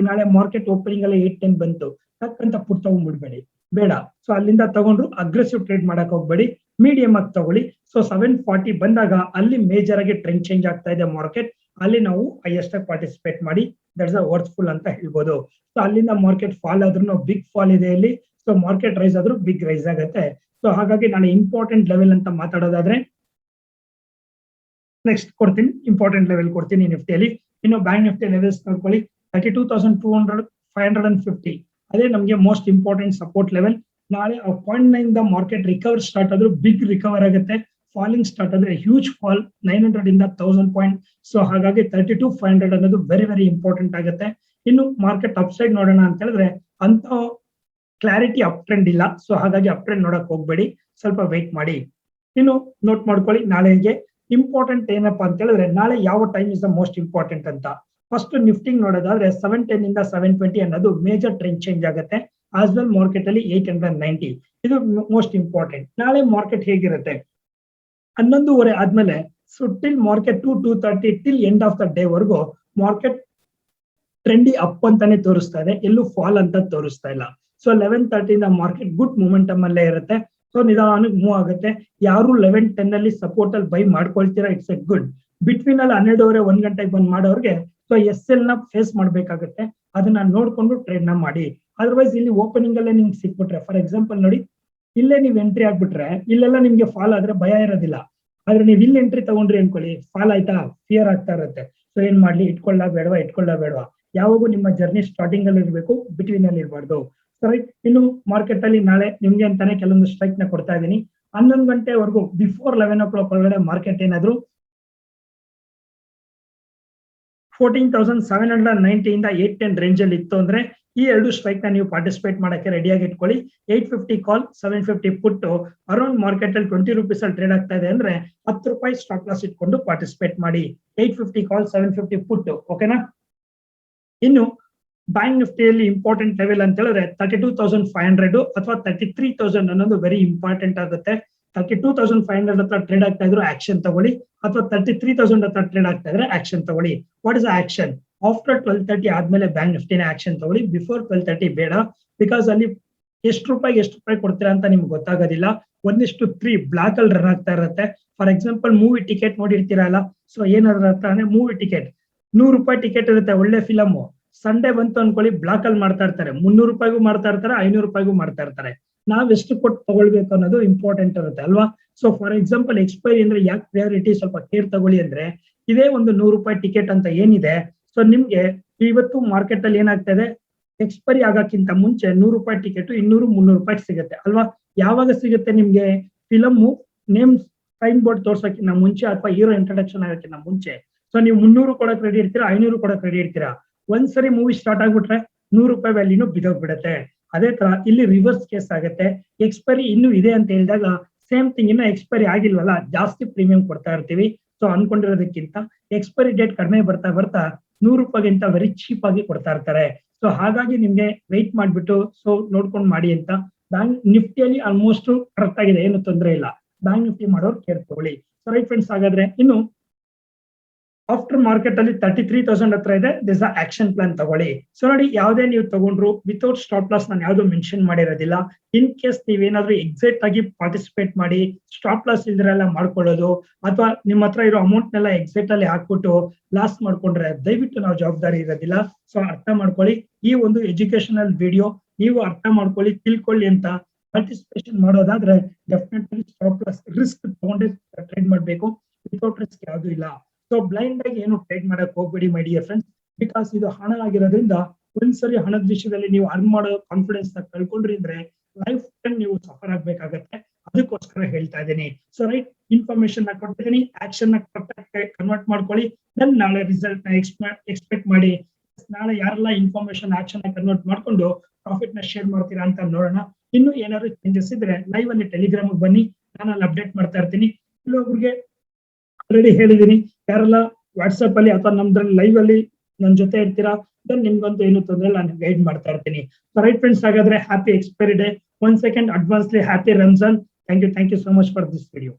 ನಾಳೆ ಮಾರ್ಕೆಟ್ ಓಪನಿಂಗ್ ಅಲ್ಲಿ 810 ಬಂತು, ಟಕ್ಕಂತ ಪುಟ್ ತಗೊಂಡ್ಬಿಡ್ಬೇಡಿ, ಬೇಡ. ಸೊ ಅಲ್ಲಿಂದ ತಗೊಂಡ್ರು ಅಗ್ರೆಸಿವ್ ಟ್ರೇಡ್ ಮಾಡಕ್ ಹೋಗ್ಬೇಡಿ, ಮೀಡಿಯಂ ಆಗಿ ತಗೊಳ್ಳಿ. ಸೊ 740 ಬಂದಾಗ ಅಲ್ಲಿ ಮೇಜರ್ ಆಗಿ ಟ್ರೆಂಡ್ ಚೇಂಜ್ ಆಗ್ತಾ ಇದೆ ಮಾರ್ಕೆಟ್, ಅಲ್ಲಿ ನಾವು ಹೈಯೆಸ್ಟ್ ಆಗಿ ಪಾರ್ಟಿಸಿಪೇಟ್ ಮಾಡಿ. ದಟ್ಸ್ ಅ ವರ್ತ್ಫುಲ್ ಅಂತ ಹೇಳ್ಬೋದು. ಸೊ ಅಲ್ಲಿಂದ ಮಾರ್ಕೆಟ್ ಫಾಲ್ ಆದ್ರೂ ಬಿಗ್ ಫಾಲ್ ಇದೆ ಇಲ್ಲಿ. ಸೊ ಮಾರ್ಕೆಟ್ ರೈಸ್ ಆದ್ರೂ ಬಿಗ್ ರೈಸ್ ಆಗುತ್ತೆ. ಸೊ ಹಾಗಾಗಿ ನಾನು ಇಂಪಾರ್ಟೆಂಟ್ ಲೆವೆಲ್ ಅಂತ ಮಾತಾಡೋದಾದ್ರೆ ನೆಕ್ಸ್ಟ್ ಕೊಡ್ತೀನಿ, ಇಂಪಾರ್ಟೆಂಟ್ ಲೆವೆಲ್ ಕೊಡ್ತೀನಿ ನಿಫ್ಟಿಯಲ್ಲಿ. ಇನ್ನು ಬ್ಯಾಂಕ್ ನಿಫ್ಟಿ ಲೆವೆಲ್ಸ್ ನೋಡ್ಕೊಳ್ಳಿ, 32,200 550 ಅದೇ ನಮಗೆ ಮೋಸ್ಟ್ ಇಂಪಾರ್ಟೆಂಟ್ ಸಪೋರ್ಟ್ ಲೆವೆಲ್. ನಾಳೆ 0.9 ದ ಮಾರ್ಕೆಟ್ ರಿಕವರ್ ಸ್ಟಾರ್ಟ್ ಆದ್ರೂ ಬಿಗ್ ರಿಕವರ್ ಆಗುತ್ತೆ. ಫಾಲಿಂಗ್ ಸ್ಟಾರ್ಟ್ ಆದ್ರೆ ಹ್ಯೂಜ್ ಫಾಲ್ 900 ಇಂದ 1000 ಪಾಯಿಂಟ್. ಸೊ ಹಾಗಾಗಿ 32,500 ಅನ್ನೋದು ವೆರಿ ಇಂಪಾರ್ಟೆಂಟ್ ಆಗುತ್ತೆ. ಇನ್ನು ಮಾರ್ಕೆಟ್ ಅಪ್ ಸೈಡ್ ನೋಡೋಣ ಅಂತ ಹೇಳಿದ್ರೆ ಅಂತ ಕ್ಲಾರಿಟಿ ಅಪ್ ಟ್ರೆಂಡ್ ಇಲ್ಲ. ಸೊ ಹಾಗಾಗಿ ಅಪ್ ಟ್ರೆಂಡ್ ನೋಡಕ್ ಹೋಗ್ಬೇಡಿ, ಸ್ವಲ್ಪ ವೆಯ್ಟ್ ಮಾಡಿ. ಇನ್ನು ನೋಟ್ ಮಾಡ್ಕೊಳ್ಳಿ, ನಾಳೆಗೆ ಇಂಪಾರ್ಟೆಂಟ್ ಏನಪ್ಪಾ ಅಂತ ಹೇಳಿದ್ರೆ ನಾಳೆ ಯಾವ time is the most important ಅಂತ. ಫಸ್ಟ್ ನಿಫ್ಟಿ ನೋಡೋದಾದ್ರೆ 710 ಇಂದ 720 ಅನ್ನೋದು ಮೇಜರ್ ಟ್ರೆಂಡ್ ಚೇಂಜ್ ಆಗುತ್ತೆ. ಆಸ್ ವೆಲ್ ಮಾರ್ಕೆಟ್ ಅಲ್ಲಿ 890. ಇದು ಮೋಸ್ಟ್ ಇಂಪಾರ್ಟೆಂಟ್. ನಾಳೆ ಮಾರ್ಕೆಟ್ ಹೇಗಿರುತ್ತೆ 11:30 ಆದ್ಮೇಲೆ so till market 2:30 till end of the day ವರೆಗೂ ಮಾರ್ಕೆಟ್ ಟ್ರೆಂಡಿ ಅಪ್ ಅಂತಾನೆ ತೋರಿಸ್ತಾ ಇದೆ, ಎಲ್ಲೂ ಫಾಲ್ ಅಂತ ತೋರಿಸ್ತಾ ಇಲ್ಲ. ಸೊ 11:30 ಇಂದ ಮಾರ್ಕೆಟ್ ಗುಡ್ ಮೊಮೆಂಟಮ್ ಅಲ್ಲೇ ಇರುತ್ತೆ. ಸೊ ನಿಧಾನಕ್ಕೆ ಮೂವ್ ಆಗುತ್ತೆ. ಯಾರು 11:10 ಅಲ್ಲಿ ಸಪೋರ್ಟ್ ಅಲ್ಲಿ ಬೈ ಮಾಡ್ಕೊಳ್ತೀರಾ, ಇಟ್ಸ್ ಎ ಗುಡ್. ಬಿಟ್ವೀನ್ ಅಲ್ಲಿ 12:30 1 ಗಂಟೆಗೆ ಬಂದ್ ಮಾಡೋರಿಗೆ ಸೊ SL ನ ಫೇಸ್ ಮಾಡ್ಬೇಕಾಗುತ್ತೆ. ಅದನ್ನ ನೋಡ್ಕೊಂಡು ಟ್ರೇಡ್ ನ ಮಾಡಿ. ಅದರ್ವೈಸ್ ಇಲ್ಲಿ ಓಪನಿಂಗ್ ಅಲ್ಲೇ ನಿಮ್ಗೆ ಸಿಕ್ಬಿಟ್ರೆ, ಫಾರ್ ಎಕ್ಸಾಂಪಲ್ ನೋಡಿ, ಇಲ್ಲೇ ನೀವು ಎಂಟ್ರಿ ಆಗ್ಬಿಟ್ರೆ ಇಲ್ಲೆಲ್ಲ ನಿಮ್ಗೆ ಫಾಲ್ ಆದ್ರೆ ಭಯ ಇರೋದಿಲ್ಲ. ಆದ್ರೆ ನೀವು ಇಲ್ಲಿ ಎಂಟ್ರಿ ತಗೊಂಡ್ರಿ ಅನ್ಕೊಳ್ಳಿ, ಫಾಲ್ ಆಯ್ತಾ, ಫಿಯರ್ ಆಗ್ತಾ ಇರುತ್ತೆ. ಸೊ ಏನ್ ಮಾಡ್ಲಿ, ಇಟ್ಕೊಳ್ಳ ಬೇಡವಾ. ಯಾವಾಗೂ ನಿಮ್ಮ ಜರ್ನಿ ಸ್ಟಾರ್ಟಿಂಗ್ ಅಲ್ಲಿ ಇರಬೇಕು, ಬಿಟ್ವೀನ್ ಅಲ್ಲಿ ಇರಬಾರ್ದು. ರೈಟ್. ಇನ್ನು ಮಾರ್ಕೆಟ್ ಅಲ್ಲಿ ನಾಳೆ ನಿಮ್ಗೆ ಅಂತಾನೆ ಕೆಲವೊಂದು ಸ್ಟ್ರೈಕ್ ನ ಕೊಡ್ತಾ ಇದೀನಿ. 11 ಗಂಟೆವರೆಗೂ ಬಿಫೋರ್ 11 o'clock ಒಳಗಡೆ ಮಾರ್ಕೆಟ್ ಏನಾದ್ರು 14,790 ಇಂದ 810 ರೇಂಜ್ ಅಲ್ಲಿ ಇತ್ತು ಅಂದ್ರೆ ಈ ಎರಡು ಸ್ಟ್ರೈಕ್ ನ ನೀವು ಪಾರ್ಟಿಸಿಪೇಟ್ ಮಾಡಕ್ಕೆ ರೆಡಿಯಾಗಿ ಇಟ್ಕೊಳ್ಳಿ. 850 ಕಾಲ್, 750 ಪುಟ್ ಅರೌಂಡ್ ಮಾರ್ಕೆಟ್ ಅಲ್ಲಿ 20 ರೂಪೀಸ್ ಅಲ್ಲಿ ಟ್ರೇಡ್ ಆಗ್ತಾ ಇದೆ ಅಂದ್ರೆ 10 ರೂಪಾಯಿ ಸ್ಟಾಪ್ ಲಾಸ್ ಇಟ್ಕೊಂಡು ಪಾರ್ಟಿಸಿಪೇಟ್ ಮಾಡಿ. 850 ಕಾಲ್, 750 ಪುಟ್. ಓಕೆನಾ? ಇನ್ನು ಬ್ಯಾಂಕ್ ನಿಫ್ಟಿಯಲ್ಲಿ ಇಂಪಾರ್ಟೆಂಟ್ ಲೆವೆಲ್ ಅಂತ ಹೇಳಿದ್ರೆ 32,500 ಅಥವಾ 33,000 ಅನ್ನೋದು ವೆರಿ ಇಂಪಾರ್ಟೆಂಟ್ ಆಗುತ್ತೆ. 32,500 ಹತ್ರ ಟ್ರೇಡ್ ಆಗ್ತಾ ಇದ್ರು ಆಕ್ಷನ್ ತಗೊಳ್ಳಿ, ಅಥವಾ 33,000 ಹತ್ರ ಟ್ರೇಡ್ ಆಗ್ತಾ ಇದ್ರೆ ಆಕ್ಷನ್ ತಗೊಳ್ಳಿ. What is action? ಆಫ್ಟರ್ 12:30 ಆದ್ಮೇಲೆ ಬ್ಯಾಂಕ್ ನಿಫ್ಟಿನ ಆಕ್ಷನ್ ತಗೊಳ್ಳಿ. ಬಿಫೋರ್ 12:30 ಬೇಡ. ಬಿಕಾಸ್ ಅಲ್ಲಿ ಎಷ್ಟು ರೂಪಾಯಿ ಕೊಡ್ತೀರಾ ಅಂತ ನಿಮ್ಗೆ ಗೊತ್ತಾಗೋದಿಲ್ಲ. 1:3 ಬ್ಲಾಕ್ ಅಲ್ಲಿ ರನ್ ಆಗ್ತಾ ಇರುತ್ತೆ. ಫಾರ್ ಎಕ್ಸಾಂಪಲ್ ಮೂವಿ ಟಿಕೆಟ್ ನೋಡಿರ್ತೀರಲ್ಲ, ಸೊ ಏನಾದ್ರು ಅಂದ್ರೆ ಮೂವಿ ಟಿಕೆಟ್ 100 ರೂಪಾಯಿ ಟಿಕೆಟ್ ಇರುತ್ತೆ, ಒಳ್ಳೆ ಫಿಲಮ್. ಸಂಡೇ ಬಂತು ಅನ್ಕೊಳ್ಳಿ, ಬ್ಲಾಕ್ ಅಲ್ಲಿ ಮಾಡ್ತಾ ಇರ್ತಾರೆ. 300 ರೂಪಾಯಿಗೂ ಮಾಡ್ತಾ ಇರ್ತಾರೆ, 500 ರೂಪಾಯಿಗೂ ಮಾಡ್ತಾ ಇರ್ತಾರೆ. ನಾವ್ ಎಷ್ಟು ಕೊಟ್ಟು ತಗೊಳ್ಬೇಕು ಅನ್ನೋದು ಇಂಪಾರ್ಟೆಂಟ್ ಇರುತ್ತೆ ಅಲ್ವಾ? ಸೊ ಫಾರ್ ಎಕ್ಸಾಂಪಲ್ ಎಕ್ಸ್ಪೈರಿ ಅಂದ್ರೆ ಯಾಕೆ ಪ್ರಯಾರಿಟಿ ಸ್ವಲ್ಪ ಕೇರ್ ತಗೊಳ್ಳಿ ಅಂದ್ರೆ, ಇದೇ ಒಂದು 100 ರೂಪಾಯಿ ಟಿಕೆಟ್ ಅಂತ ಏನಿದೆ, ಸೊ ನಿಮ್ಗೆ ಇವತ್ತು ಮಾರ್ಕೆಟ್ ಅಲ್ಲಿ ಏನಾಗ್ತಾ ಇದೆ, ಎಕ್ಸ್ಪೈರಿ ಆಗಕ್ಕಿಂತ ಮುಂಚೆ 100 ರೂಪಾಯಿ ಟಿಕೆಟ್ 200-300 ರೂಪಾಯಿ ಸಿಗುತ್ತೆ ಅಲ್ವಾ? ಯಾವಾಗ ಸಿಗುತ್ತೆ ನಿಮ್ಗೆ? ಫಿಲಮ್ ನೇಮ್ ಸೈನ್ ಬೋರ್ಡ್ ತೋರ್ಸಕ್ಕಿಂತ ಮುಂಚೆ ಅಥವಾ ಹೀರೋ ಇಂಟ್ರೊಡಕ್ಷನ್ ಆಗಕ್ಕಿಂತ ಮುಂಚೆ. ಸೊ ನೀವು 300 ಕೊಡಕ್ ರೆಡಿ ಇರ್ತೀರಾ, 500 ಕೊಡಕ್ ರೆಡಿ ಇರ್ತೀರಾ. ಒಂದ್ಸರಿ ಮೂವಿ ಸ್ಟಾರ್ಟ್ ಆಗ್ಬಿಟ್ರೆ 100 ರೂಪಾಯಿ ವ್ಯಾಲ್ಯೂನು ಬಿದ್ದೋಗ್ಬಿಡುತ್ತೆ. ಅದೇ ತರ ಇಲ್ಲಿ ರಿವರ್ಸ್ ಕೇಸ್ ಆಗುತ್ತೆ. ಎಕ್ಸ್ಪೈರಿ ಇನ್ನೂ ಇದೆ ಅಂತ ಹೇಳಿದಾಗ ಸೇಮ್ ಥಿಂಗ್, ಇನ್ನ ಎಕ್ಸ್ಪೈರಿ ಆಗಿಲ್ವಲ್ಲ, ಜಾಸ್ತಿ ಪ್ರೀಮಿಯಂ ಕೊಡ್ತಾ ಇರ್ತೀವಿ. ಸೊ ಅನ್ಕೊಂಡಿರೋದಕ್ಕಿಂತ ಎಕ್ಸ್ಪೈರಿ ಡೇಟ್ ಕಡಿಮೆ ಬರ್ತಾ 100 ರೂಪಾಯಿಗಿಂತ ವೆರಿ ಚೀಪ್ ಆಗಿ ಕೊಡ್ತಾ ಇರ್ತಾರೆ. ಸೊ ಹಾಗಾಗಿ ನಿಮ್ಗೆ ವೆಯ್ಟ್ ಮಾಡ್ಬಿಟ್ಟು ಸೊ ನೋಡ್ಕೊಂಡು ಮಾಡಿ ಅಂತ. ಬ್ಯಾಂಕ್ ನಿಫ್ಟಿಯಲ್ಲಿ ಆಲ್ಮೋಸ್ಟ್ ಕರೆಕ್ಟ್ ಆಗಿದೆ, ಏನು ತೊಂದರೆ ಇಲ್ಲ. ಬ್ಯಾಂಕ್ ನಿಫ್ಟಿ ಮಾಡೋರು ಕೇರ್ ತಗೊಳ್ಳಿ. ಸೊ ರೈಟ್ ಫ್ರೆಂಡ್ಸ್, ಹಾಗಾದ್ರೆ ಇನ್ನು ಆಫ್ಟರ್ ಮಾರ್ಕೆಟ್ ಅಲ್ಲಿ 33,000 ಹತ್ರ ಇದೆ, ದಿಸ್ ಆಕ್ಷನ್ ಪ್ಲಾನ್ ತಗೊಳ್ಳಿ. ಸೊ ನೋಡಿ, ಯಾವುದೇ ನೀವು ತಗೊಂಡ್ರು ವಿತೌಟ್ ಸ್ಟಾಪ್ ಲಾಸ್ ನಾನು ಯಾವ್ದು ಮೆನ್ಷನ್ ಮಾಡಿರೋದಿಲ್ಲ. ಇನ್ ಕೇಸ್ ನೀವೇನಾದ್ರೂ ಎಕ್ಸಾಕ್ಟ್ ಆಗಿ ಪಾರ್ಟಿಸಿಪೇಟ್ ಮಾಡಿ ಸ್ಟಾಪ್ ಲಾಸ್ ಇಲ್ದಿರೆಲ್ಲ ಮಾಡ್ಕೊಳ್ಳೋದು, ಅಥವಾ ನಿಮ್ಮ ಹತ್ರ ಇರೋ ಅಮೌಂಟ್ ನೆಲ್ಲ ಎಕ್ಸಾಕ್ಟ್ ಅಲ್ಲಿ ಹಾಕ್ಬಿಟ್ಟು ಲಾಸ್ ಮಾಡ್ಕೊಂಡ್ರೆ ದಯವಿಟ್ಟು ನಾವು ಜವಾಬ್ದಾರಿ ಇರೋದಿಲ್ಲ. ಸೊ ಅರ್ಥ ಮಾಡ್ಕೊಳ್ಳಿ. ಈ ಒಂದು ಎಜುಕೇಶನಲ್ ವಿಡಿಯೋ ನೀವು ಅರ್ಥ ಮಾಡ್ಕೊಳ್ಳಿ, ತಿಳ್ಕೊಳ್ಳಿ ಅಂತ. ಪಾರ್ಟಿಸಿಪೇಷನ್ ಮಾಡೋದಾದ್ರೆ ಡೆಫಿನೆಟ್ಲಿ ಸ್ಟಾಪ್ ಲಾಸ್ ರಿಸ್ಕ್ ತಗೊಂಡೇ ಟ್ರೇಡ್ ಮಾಡ್ಬೇಕು. ವಿತೌಟ್ ರಿಸ್ಕ್ ಯಾವ್ದು ಇಲ್ಲ. ಸೊ ಬ್ಲೈಂಡ್ ಆಗಿ ಏನು ಟ್ರೇಡ್ ಮಾಡಕ್ ಹೋಗ್ಬೇಡಿ ಮೈ ಡಿಯರ್ ಫ್ರೆಂಡ್ಸ್. ಬಿಕಾಸ್ ಇದು ಹಣ ಆಗಿರೋದ್ರಿಂದ ಒಂದ್ಸರಿ ಹಣದ ವಿಷಯದಲ್ಲಿ ನೀವು ಅರ್ನ್ ಮಾಡೋ ಕಾನ್ಫಿಡೆನ್ಸ್ ನ ಕಳ್ಕೊಂಡ್ರಿ ಅಂದ್ರೆ ಲೈಫ್ ಟೈಮ್ ನೀವು ಸಫರ್ ಆಗ್ಬೇಕಾಗತ್ತೆ. ಅದಕ್ಕೋಸ್ಕರ ಹೇಳ್ತಾ ಇದ್ದೀನಿ. ಸೊ ರೈಟ್, ಇನ್ಫಾರ್ಮೇಶನ್ ನ ಕೊಟ್ಟಿದ್ದೀನಿ, ಆಕ್ಷನ್ ನ ಕನ್ವರ್ಟ್ ಮಾಡ್ಕೊಳ್ಳಿ. ದೆನ್ ನಾಳೆ ರಿಸಲ್ಟ್ ನ ಎಕ್ಸ್ಪೆಕ್ಟ್ ಮಾಡಿ. ನಾಳೆ ಯಾರೆಲ್ಲ ಇನ್ಫಾರ್ಮೇಶನ್ ಆಕ್ಷನ್ ನ ಕನ್ವರ್ಟ್ ಮಾಡ್ಕೊಂಡು ಪ್ರಾಫಿಟ್ ನ ಶೇರ್ ಮಾಡ್ತೀರಾ ಅಂತ ನೋಡೋಣ. ಇನ್ನು ಏನಾದ್ರು ಚೇಂಜಸ್ ಇದ್ರೆ ಲೈವ್ ಅಲ್ಲಿ ಟೆಲಿಗ್ರಾಮ್ ಬನ್ನಿ, ನಾನು ಅಲ್ಲಿ ಅಪ್ಡೇಟ್ ಮಾಡ್ತಾ ಇರ್ತೀನಿ. ಕೆಲವೊಬ್ರಿಗೆ ಆಲ್ರೆಡಿ ಹೇಳಿದೀನಿ, ಯಾರೆಲ್ಲ ವಾಟ್ಸ್ಆಪ್ ಅಲ್ಲಿ ಅಥವಾ ನಮ್ದ್ರಲ್ಲಿ ಲೈವ್ ಅಲ್ಲಿ ನನ್ನ ಜೊತೆ ಇರ್ತೀರಾ, ದೆನ್ ನಿಮ್ಗಂತೂ ಏನು ತೊಂದರೆ ಇಲ್ಲ, ನಾನು ಗೈಡ್ ಮಾಡ್ತಾ ಇರ್ತೀನಿ. ಸೊ ರೈಟ್ ಫ್ರೆಂಡ್ಸ್, ಹಾಗಾದ್ರೆ happy expiry day. 1 second advancely happy Ramzan. Thank you so much for this video.